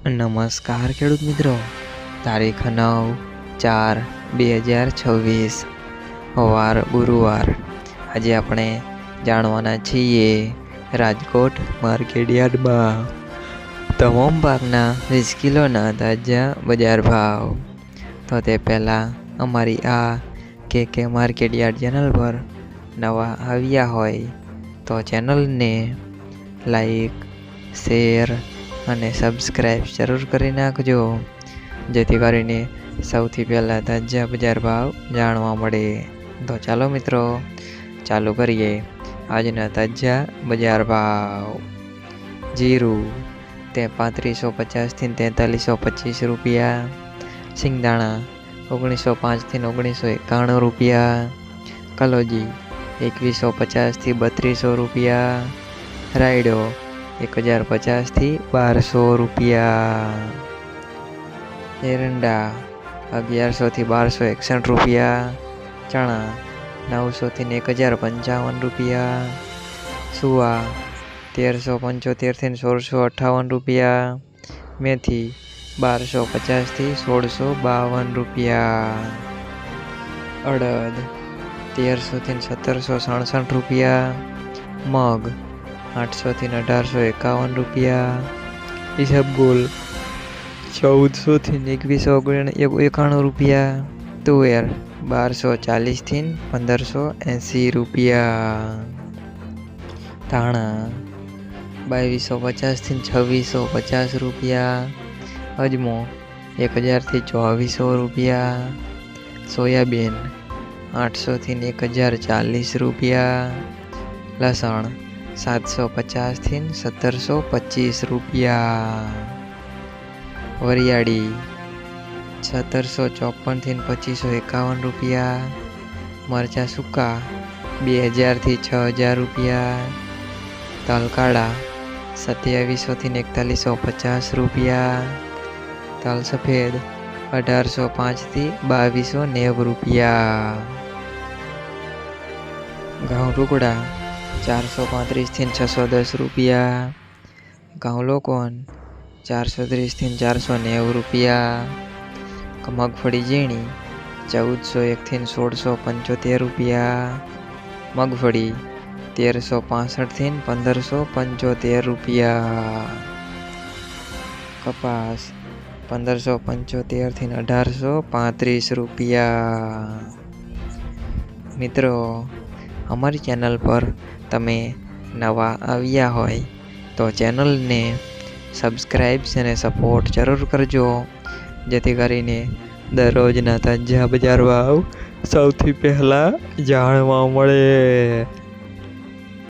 નમસ્કાર ખેડૂત મિત્રો, તારીખ 9/4/2026 વાર ગુરુવાર। આજે આપણે જાણવાના છીએ રાજકોટ માર્કેટયાર્ડમાં તમામ પાકના 20 કિલોના તાજા બજાર ભાવ। તો તે પહેલાં અમારી આ કે માર્કેટયાર્ડ ચેનલ પર નવા આવ્યા હોય તો ચેનલને લાઈક, શેર અને સબસ્ક્રાઈબ જરૂર કરી નાખજો, જેથી કરીને સૌથી પહેલાં તાજા બજાર ભાવ જાણવા મળે। તો ચાલો મિત્રો, ચાલુ કરીએ આજના તાજા બજાર ભાવ। જીરું તે 3550 થી 4325 રૂપિયા, સિંગદાણા 1905 થી 1991 રૂપિયા, કલોજી 2150 થી 3200 રૂપિયા, રાયડો 1050 થી 1200 રૂપિયા, એરંડા 1100 થી 1261 રૂપિયા, ચણા 900 થી 1055 રૂપિયા, સુવા 1375 થી 1658 રૂપિયા, મેથી 1250 થી 1652 રૂપિયા, અડદ 1300 થી 1767 રૂપિયા, મગ 800 થી 1851 રૂપિયા, ઈસબગુલ 1400 થી 2191 રૂપિયા, તુવેર 1240 થી 1580 રૂપિયા, ધાણા 2250 થી 2650 રૂપિયા, અજમો 1000 થી 2400 રૂપિયા, સોયાબીન 800 થી 1040 રૂપિયા, લસણ 750 થી 1725 રૂપિયા, વરિયાળી 1754 થી 2551 રૂપિયા, મરચાં સૂકા 2000 થી 6000 રૂપિયા, તલ કાળા 2700 થી 4150 રૂપિયા, તલ સફેદ 1805 થી 2290 રૂપિયા, ઘઉં ટુકડા 435 થી 610 રૂપિયા, ઘઉં લોકોન 430 થી 490 રૂપિયા, મગફળી ઝીણી 1401 થી 1675 રૂપિયા, મગફળી 1365 થી 1575 રૂપિયા, કપાસ 1575 થી 1835 રૂપિયા। મિત્રો, અમારી ચેનલ પર તમે નવા આવ્યા હોય તો ચેનલને સબસ્ક્રાઈબ અને સપોર્ટ જરૂર કરજો, જેથી કરીને દરરોજના તાજા બજાર ભાવ સૌથી પહેલાં જાણવા મળે।